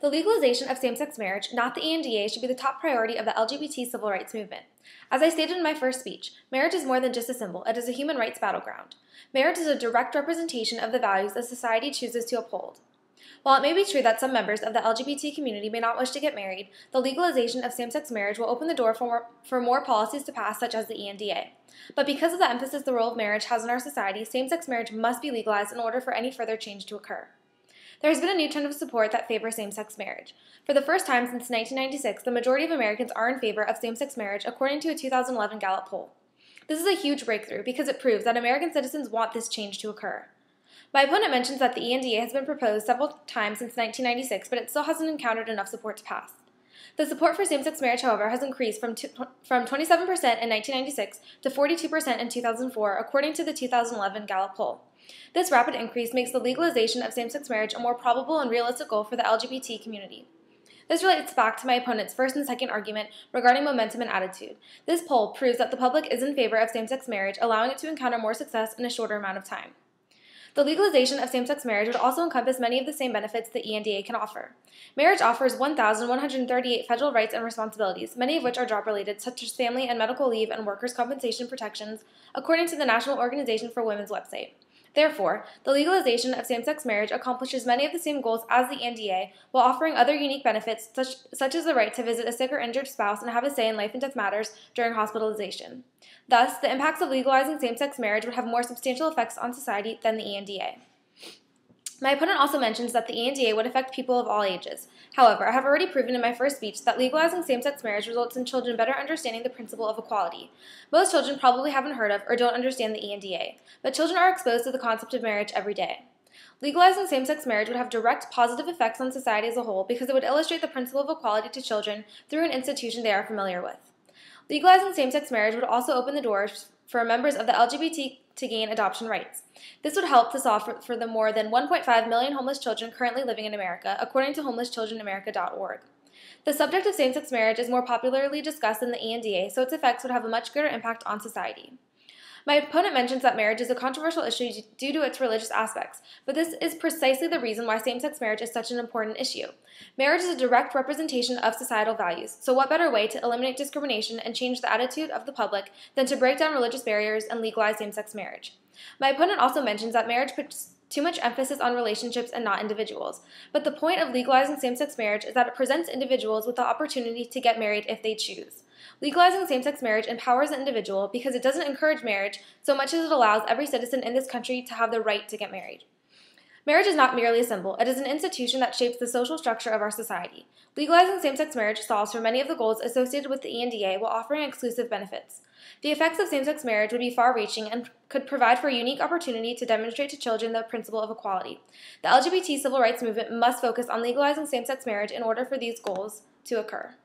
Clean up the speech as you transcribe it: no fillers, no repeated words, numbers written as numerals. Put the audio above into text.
The legalization of same-sex marriage, not the ANDA, should be the top priority of the LGBT civil rights movement. As I stated in my first speech, marriage is more than just a symbol, it is a human rights battleground. Marriage is a direct representation of the values that society chooses to uphold. While it may be true that some members of the LGBT community may not wish to get married, the legalization of same-sex marriage will open the door for more policies to pass, such as the ANDA. But because of the emphasis the role of marriage has in our society, same-sex marriage must be legalized in order for any further change to occur. There has been a new trend of support that favors same-sex marriage. For the first time since 1996, the majority of Americans are in favor of same-sex marriage, according to a 2011 Gallup poll. This is a huge breakthrough because it proves that American citizens want this change to occur. My opponent mentions that the ANDA has been proposed several times since 1996, but it still hasn't encountered enough support to pass. The support for same-sex marriage, however, has increased from 27% in 1996 to 42% in 2004, according to the 2011 Gallup poll. This rapid increase makes the legalization of same-sex marriage a more probable and realistic goal for the LGBT community. This relates back to my opponent's first and second argument regarding momentum and attitude. This poll proves that the public is in favor of same-sex marriage, allowing it to encounter more success in a shorter amount of time. The legalization of same-sex marriage would also encompass many of the same benefits the ANDA can offer. Marriage offers 1,138 federal rights and responsibilities, many of which are job-related, such as family and medical leave and workers' compensation protections, according to the National Organization for Women's website. Therefore, the legalization of same-sex marriage accomplishes many of the same goals as the ANDA while offering other unique benefits such as the right to visit a sick or injured spouse and have a say in life and death matters during hospitalization. Thus, the impacts of legalizing same-sex marriage would have more substantial effects on society than the ANDA. My opponent also mentions that the ANDA would affect people of all ages. However, I have already proven in my first speech that legalizing same-sex marriage results in children better understanding the principle of equality. Most children probably haven't heard of or don't understand the ANDA, but children are exposed to the concept of marriage every day. Legalizing same-sex marriage would have direct positive effects on society as a whole because it would illustrate the principle of equality to children through an institution they are familiar with. Legalizing same-sex marriage would also open the doors for members of the LGBT to gain adoption rights. This would help to solve for the more than 1.5 million homeless children currently living in America, according to homelesschildrenamerica.org. The subject of same-sex marriage is more popularly discussed than the ANDA, so its effects would have a much greater impact on society. My opponent mentions that marriage is a controversial issue due to its religious aspects, but this is precisely the reason why same-sex marriage is such an important issue. Marriage is a direct representation of societal values, so what better way to eliminate discrimination and change the attitude of the public than to break down religious barriers and legalize same-sex marriage? My opponent also mentions that marriage puts too much emphasis on relationships and not individuals, but the point of legalizing same-sex marriage is that it presents individuals with the opportunity to get married if they choose. Legalizing same-sex marriage empowers the individual because it doesn't encourage marriage so much as it allows every citizen in this country to have the right to get married. Marriage is not merely a symbol, it is an institution that shapes the social structure of our society. Legalizing same-sex marriage solves for many of the goals associated with the ANDA while offering exclusive benefits. The effects of same-sex marriage would be far-reaching and could provide for a unique opportunity to demonstrate to children the principle of equality. The LGBT civil rights movement must focus on legalizing same-sex marriage in order for these goals to occur.